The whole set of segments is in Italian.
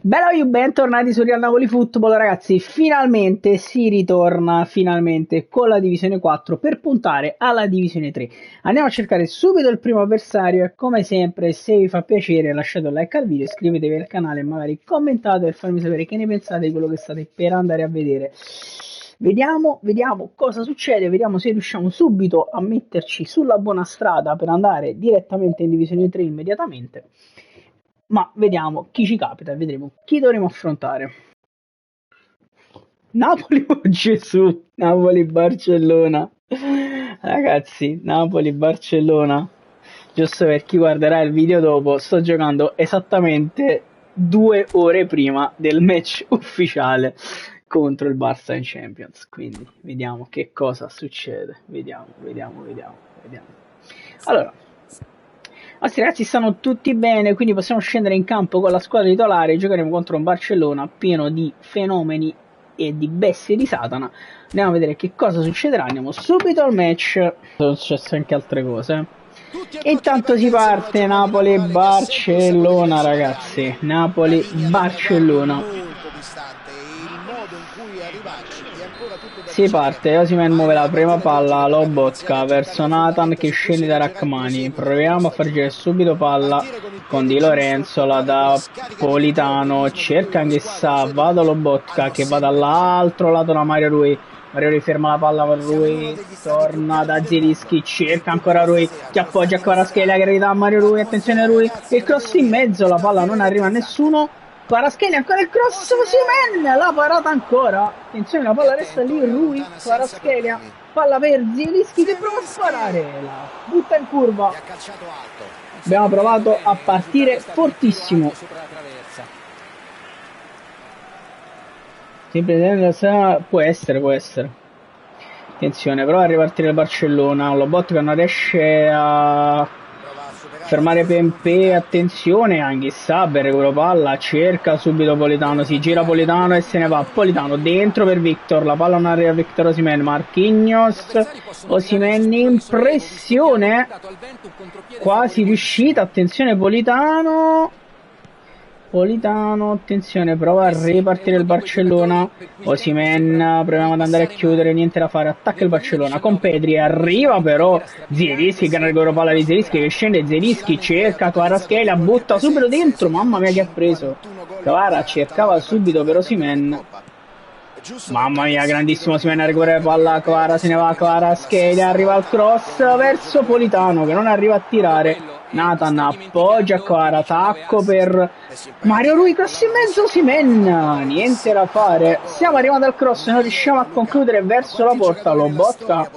Bello, bentornati su Real Napoli Football, ragazzi. Finalmente si ritorna con la divisione 4 per puntare alla divisione 3. Andiamo a cercare subito il primo avversario e come sempre, se vi fa piacere, lasciate un like al video, iscrivetevi al canale e magari commentate per farmi sapere che ne pensate di quello che state per andare a vedere. Vediamo cosa succede, vediamo se riusciamo subito a metterci sulla buona strada per andare direttamente in divisione 3 immediatamente. Ma vediamo chi ci capita e vedremo chi dovremo affrontare. Napoli o Gesù? Napoli-Barcellona. Ragazzi, Napoli-Barcellona. Giusto per chi guarderà il video dopo, sto giocando esattamente 2 ore prima del match ufficiale contro il Barça in Champions. Quindi vediamo che cosa succede. Vediamo. Allora, i nostri ragazzi stanno tutti bene, quindi possiamo scendere in campo con la squadra titolare. Giocheremo contro un Barcellona pieno di fenomeni e di bestie di Satana. Andiamo a vedere che cosa succederà. Andiamo subito al match. Sono successe anche altre cose. E intanto si parte Napoli-Barcellona, ragazzi. Napoli-Barcellona. Si parte, Osimhen muove la prima palla, Lobotka verso Nathan che scende da Rachmani. Proviamo a far girare subito palla con Di Lorenzo, la da Politano, cerca Anghissà, va da Lobotka che va dall'altro lato da Mario Rui. Mario Rui ferma la palla per Rui, torna da Zielinski, cerca ancora Rui, che appoggia Kvaratskhelia che arriva a Mario Rui, attenzione Rui, il cross in mezzo, la palla non arriva a nessuno. Kvaratskhelia ancora il cross, Osimhen, la parata ancora, attenzione la palla resta lì, Rui, Kvaratskhelia, palla per Zielinski che prova a sparare, la butta in curva, abbiamo provato a partire fortissimo, può essere, attenzione, prova a ripartire il Barcellona, Lobotka non riesce a fermare Pempe, attenzione, Anghissà, recupero palla, cerca subito Politano, si gira Politano e se ne va, Politano dentro per Victor, la palla non arriva a Victor Osimhen, Marquinhos, Osimhen in pressione, quasi riuscita, attenzione Politano, attenzione, prova a ripartire il Barcellona, Osimhen, proviamo ad andare a chiudere, niente da fare, attacca il Barcellona con Pedri, arriva però Zielinski, che recupero palla di Zielinski che scende, Zielinski cerca Kvaratskhelia, butta subito dentro, mamma mia che ha preso, Kvara cercava subito per Osimhen, mamma mia grandissimo Osimhen a recuperare palla, Kvara se ne va, Kvaratskhelia arriva al cross verso Politano che non arriva a tirare, Nathan appoggia Kvara, tacco per Mario Rui, cross in mezzo, Osimhen, niente da fare, siamo arrivati al cross, non riusciamo a concludere verso la porta, Lobotka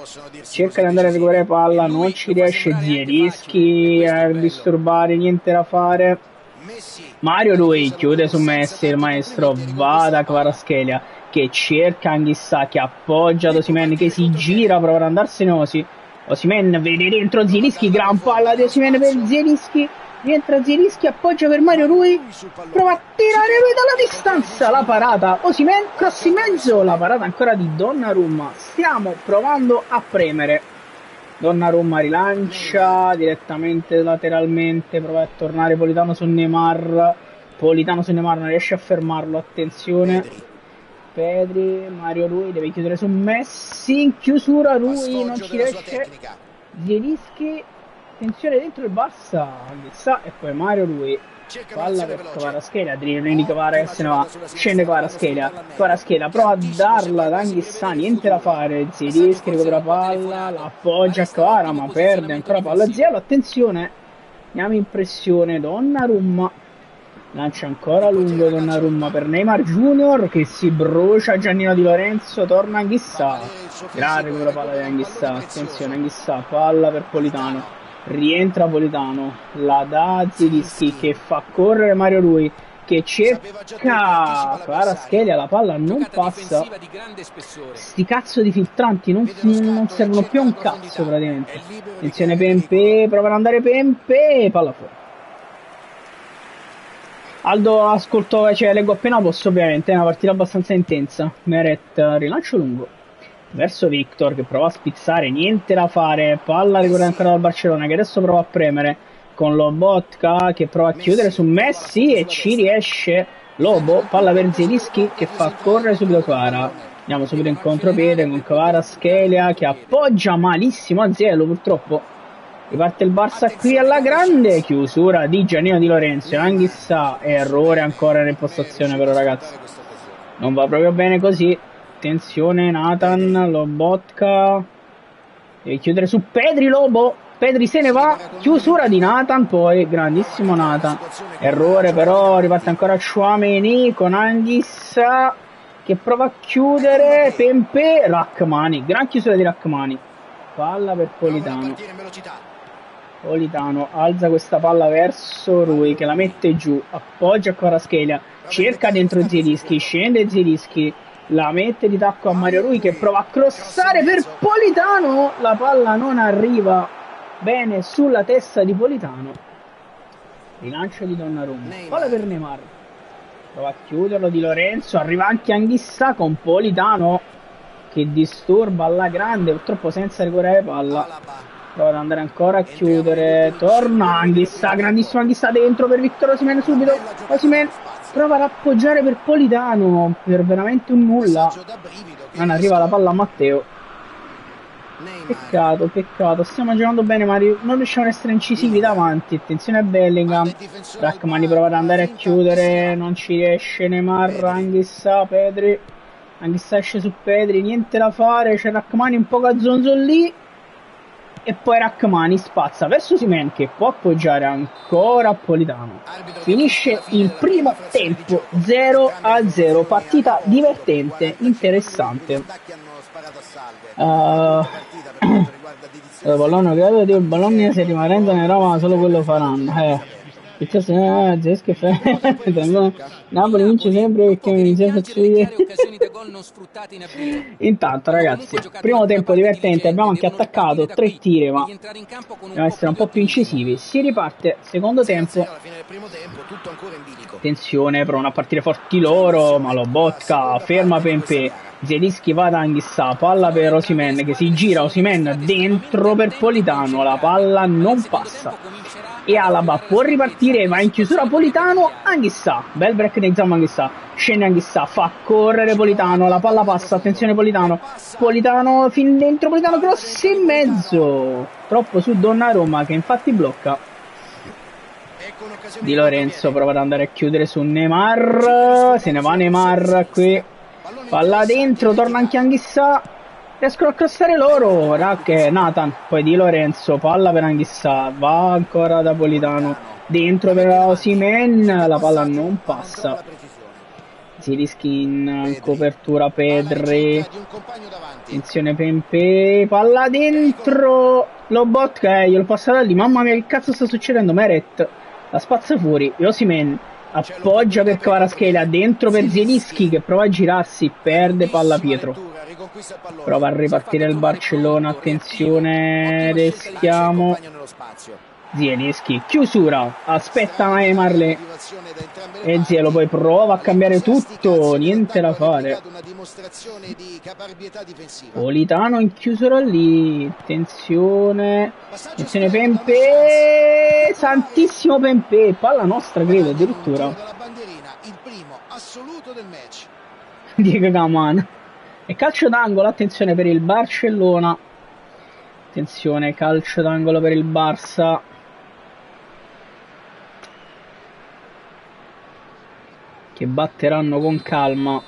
cerca di andare a recuperare palla, non ci riesce, Zielinski a disturbare, niente da fare, Mario Rui chiude su Messi, il maestro va da Kvaratskhelia che cerca Anghissà, che appoggia ad Osimhen, che si gira, prova ad andarsene Osimhen vede dentro Zielinski, gran palla di Osimhen per Zielinski, rientra Zielinski, appoggia per Mario Rui, prova a tirare lui dalla distanza, la parata, Osimhen, cross in mezzo, la parata ancora di Donnarumma, stiamo provando a premere, Donnarumma rilancia direttamente lateralmente, prova a tornare Politano su Neymar non riesce a fermarlo, attenzione, Pedri, Mario Rui deve chiudere su Messi, in chiusura Rui non ci riesce, Zielinski, attenzione dentro il Barça, Anghissà e poi Mario Rui, palla per Kvaratskhelia, dribbling di Kvara che se ne va, scende Kvaratskhelia prova a darla ad Anghissà, niente da fare, Zielinski recupera palla, la appoggia a Kvara ma perde ancora palla a Zielo, attenzione, andiamo in pressione, Donnarumma lancia ancora lungo Donnarumma per Neymar Junior che si brucia, Giannino Di Lorenzo, torna Anghissà, grande quella palla di Anghissà, attenzione Anghissà, palla per Politano, rientra Politano, la dà Zielinski che fa correre Mario Rui che cerca Kvaratskhelia, la palla non passa, sti cazzo di filtranti non servono più a un cazzo praticamente, attenzione Pempe, prova ad andare Pempe, palla fuori. Aldo ascolto, leggo appena posso ovviamente, è una partita abbastanza intensa, Meret, rilancio lungo, verso Victor che prova a spizzare, niente da fare, palla ricordata ancora dal Barcellona che adesso prova a premere, con Lobotka che prova a chiudere su Messi e ci riesce, Lobo, palla per Zielinski che fa correre subito Kvara. Andiamo subito in contropiede con Kvaratskhelia che appoggia malissimo a Zielo purtroppo. Riparte il Barça qui alla grande, chiusura di Giannino Di Lorenzo, Anghissà, errore ancora in impostazione però ragazzi, non va proprio bene così, attenzione Nathan, Lobotka, deve chiudere su Pedri, Lobo, Pedri se ne va, chiusura di Nathan, poi grandissimo Nathan, errore però, riparte ancora Tchouaméni con Anghissà che prova a chiudere, Pempe, Rachmani, gran chiusura di Rachmani, palla per Politano. Politano alza questa palla verso Rui che la mette giù, appoggia a Kvaratskhelia, cerca dentro Zielinski, scende Zielinski, la mette di tacco a Mario Rui che prova a crossare per Politano, la palla non arriva bene sulla testa di Politano, rilancio di Donnarumma, palla per Neymar, prova a chiuderlo Di Lorenzo, arriva anche Anghissà con Politano che disturba alla grande, purtroppo senza recuperare palla. Prova ad andare ancora a chiudere, torna Anghissà, grandissimo Anghissà dentro per Victor Osimhen subito, Osimhen prova ad appoggiare per Politano, per veramente un nulla, non arriva la palla a Matteo, peccato, peccato, stiamo giocando bene ma non riusciamo ad essere incisivi davanti, attenzione a Bellingham, Rachmani prova ad andare a chiudere, non ci riesce Neymar, Anghissà, Pedri, Anghissà esce su Pedri, niente da fare, c'è Rachmani un po' cazzonzo lì, e poi Rachmani spazza verso Osimhen che può appoggiare ancora a Politano. Finisce il primo tempo 0-0, partita divertente, interessante. Bologna credo che Bologna se rimanendo in Roma solo quello faranno. Napoli vince sempre perché mi inizia a Intanto ragazzi, primo tempo divertente, abbiamo anche attaccato 3 tiri ma dobbiamo essere un po' più incisivi. Si riparte secondo tempo, attenzione, provano a partire forti loro ma Lobotka ferma Pempe, Zielinski va da Anghissà, palla per Osimhen che si gira, Osimhen dentro per Politano, la palla non passa e Alaba può ripartire, va in chiusura Politano, Anghissà, bel break di Zamma Anghissà, scende Anghissà, fa correre Politano, la palla passa, attenzione Politano, Politano fin dentro, Politano cross in mezzo, troppo su Donnarumma che infatti blocca. Di Lorenzo prova ad andare a chiudere su Neymar, se ne va Neymar qui, palla dentro, torna anche Anghissà, riescono a crossare loro, Nathan, poi Di Lorenzo, palla per Anghissà, va ancora da Politano, dentro per Osimhen, la palla non passa, Zielinski in copertura Pedri, attenzione Pempe, palla dentro, Lobotka, glielo passa da lì, mamma mia che cazzo sta succedendo, Meret, la spazza fuori, e Osimhen appoggia per Kvaratskhelia, dentro per Zielinski che prova a girarsi, perde palla Pietro. Prova a ripartire il Barcellona, attenzione, rischiamo. Zielinski, chiusura, aspetta Neymar e Zielo poi prova a cambiare tutto, niente da fare. Politano in chiusura lì, attenzione, attenzione Pempe, santissimo Pempe, palla nostra credo addirittura. Diego Gaman. E calcio d'angolo, attenzione per il Barcellona, attenzione calcio d'angolo per il Barça, che batteranno con calma,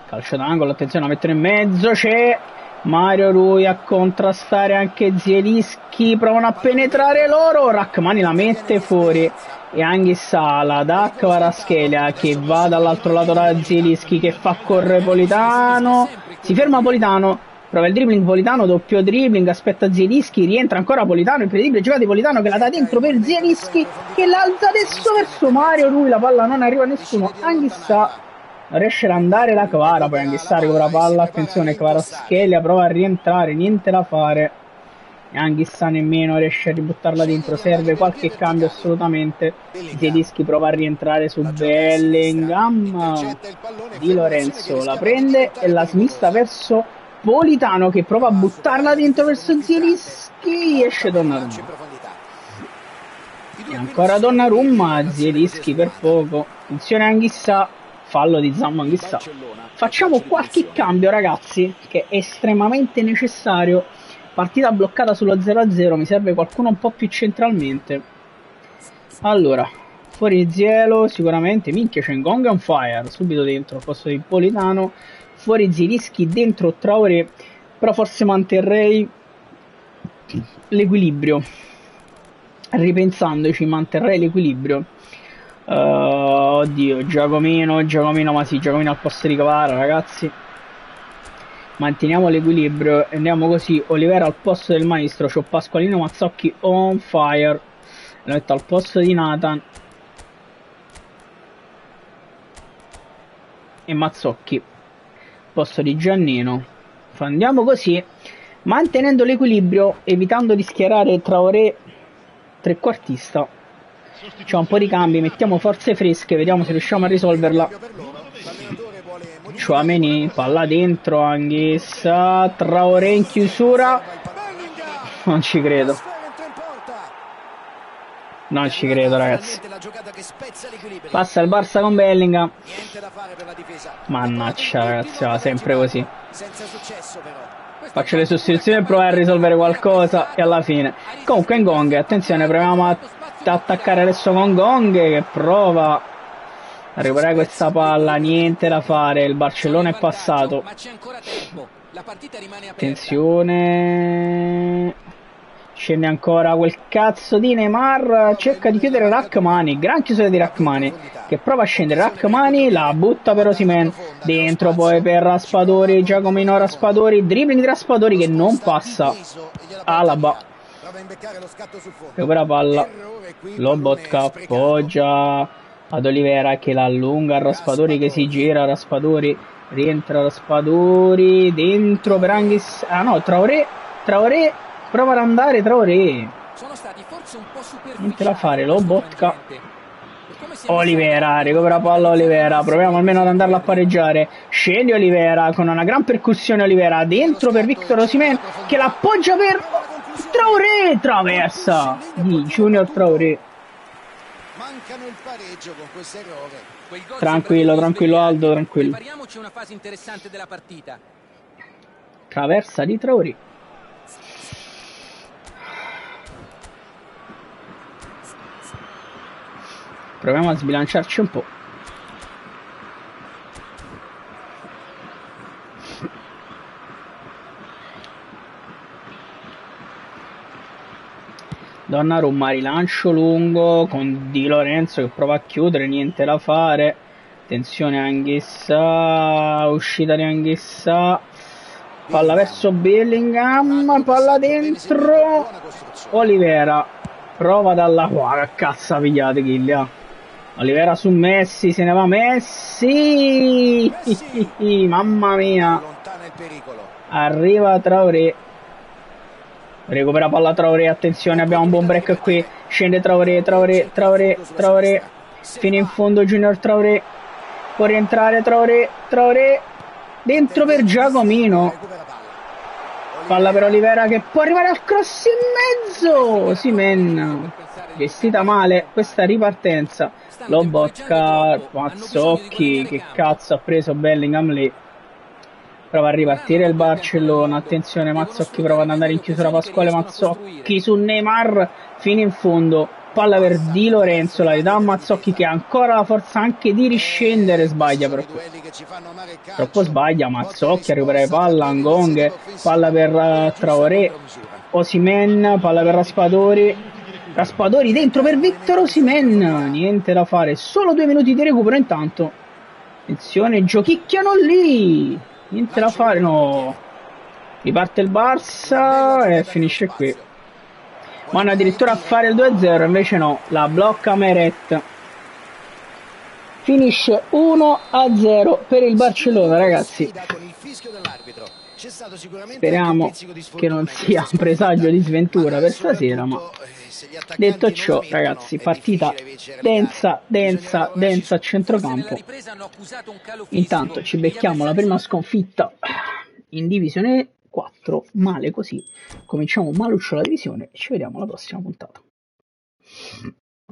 calcio d'angolo, attenzione a mettere in mezzo, c'è Mario Rui a contrastare anche Zielinski, provano a penetrare loro, Rachmani la mette fuori e Anghissà la dà Kvaratskhelia che va dall'altro lato da Zielinski che fa correre Politano, si ferma Politano, prova il dribbling Politano, doppio dribbling, aspetta Zielinski, rientra ancora Politano, incredibile giocata di Politano che la dà dentro per Zielinski che l'alza adesso verso Mario Rui, la palla non arriva a nessuno, Anghissà non riesce ad andare la Kvara, poi Anghissà recupera palla, attenzione Kvaratskhelia prova a rientrare, niente da fare. E Anghissà nemmeno riesce a ributtarla dentro, serve qualche cambio assolutamente. Zielinski prova a rientrare su Bellingham, Di Lorenzo la prende e la smista verso Politano che prova a buttarla dentro verso Zielinski, esce Donnarumma. E ancora Donnarumma, Zielinski per poco. Attenzione Anghissà, fallo di Zambo Anghissà. Facciamo qualche cambio ragazzi, che è estremamente necessario. Partita bloccata sullo 0-0, mi serve qualcuno un po' più centralmente. Allora, fuori Zielo sicuramente, minchia c'è Ngong on fire, subito dentro al posto di Politano. Fuori Zielinski, dentro Traoré, però forse manterrei l'equilibrio. Ripensandoci manterrei l'equilibrio. Oddio, Giacomino, ma sì, Giacomino al posto di Cavara, ragazzi. Manteniamo l'equilibrio e andiamo così. Olivera al posto del maestro, c'ho Pasqualino Mazzocchi on fire. Lo metto al posto di Nathan. E Mazzocchi al posto di Giannino. Andiamo così, mantenendo l'equilibrio, evitando di schierare Traoré trequartista. C'è un po' di cambi, mettiamo forze fresche, vediamo se riusciamo a risolverla. Chouameni, palla dentro, Anghissa, Traoré in chiusura. Non ci credo. Non ci credo ragazzi. Passa il Barça con Bellingham. Mannaggia ragazzi, va sempre così. Faccio le sostituzioni e provare a risolvere qualcosa e alla fine. Comunque Ngong, attenzione, proviamo a attaccare adesso con Ngong che prova a recuperare questa palla, niente da fare, il Barcellona è passato. Attenzione, scende ancora quel cazzo di Neymar, cerca di chiudere Rachmani, gran chiusura di Rachmani che prova a scendere, Rachmani la butta per Osimhen, dentro poi per Raspadori, Giacomino Raspadori, dribbling di Raspadori che non passa, Alaba recupera palla, Lobotka appoggia ad Olivera che la allunga, Raspadori che si gira, Raspadori rientra, Raspadori dentro per Anghis, ah no, Traoré prova ad andare, Traoré niente da fare, Lobotka, Olivera, recupera palla Olivera, proviamo almeno ad andarla a pareggiare, scende Olivera con una gran percussione, Olivera dentro per Victor Osimhen che l'appoggia per Traoré, traversa di Junior Traoré. Mancano il pareggio con questo errore. Tranquillo Aldo, tranquillo. Una fase interessante della partita. Traversa di Traoré. Proviamo a sbilanciarci un po'. Donnarumma, rilancio lungo con Di Lorenzo che prova a chiudere, niente da fare. Attenzione Anghissa, uscita di Anghissa, palla verso Bellingham, palla dentro, Olivera prova dalla qua, che cazzo pigliate Kylian. Olivera su Messi, se ne va Messi, mamma mia, arriva Traoré. Recupera palla Traoré, attenzione, abbiamo un buon break qui, scende Traoré, fino in fondo Junior Traoré, può rientrare Traoré, dentro per Giacomino, palla per Olivera che può arrivare al cross in mezzo, Osimhen, gestita male questa ripartenza, Lobotka, Mazzocchi, che cazzo ha preso Bellingham lì. Prova a ripartire il Barcellona, attenzione Mazzocchi prova ad andare in chiusura, Pasquale Mazzocchi su Neymar fino in fondo, palla per Di Lorenzo, la ridà a Mazzocchi che ha ancora la forza anche di riscendere, sbaglia però, troppo sbaglia Mazzocchi a recuperare palla, Ngong, palla per Traoré, Osimhen, palla per Raspadori dentro per Victor Osimhen, niente da fare, solo 2 minuti di recupero intanto, attenzione, giochicchiano lì! Niente da fare, no. Riparte il Barça e finisce qui. Vanno addirittura a fare il 2-0, invece no, la blocca Meret. Finisce 1-0 per il Barcellona, ragazzi. Speriamo che non sia un presagio di sventura per stasera, ma detto ciò, ragazzi, partita densa a centrocampo. Intanto ci becchiamo la prima sconfitta in divisione 4, male così. Cominciamo maluccio la divisione e ci vediamo alla prossima puntata.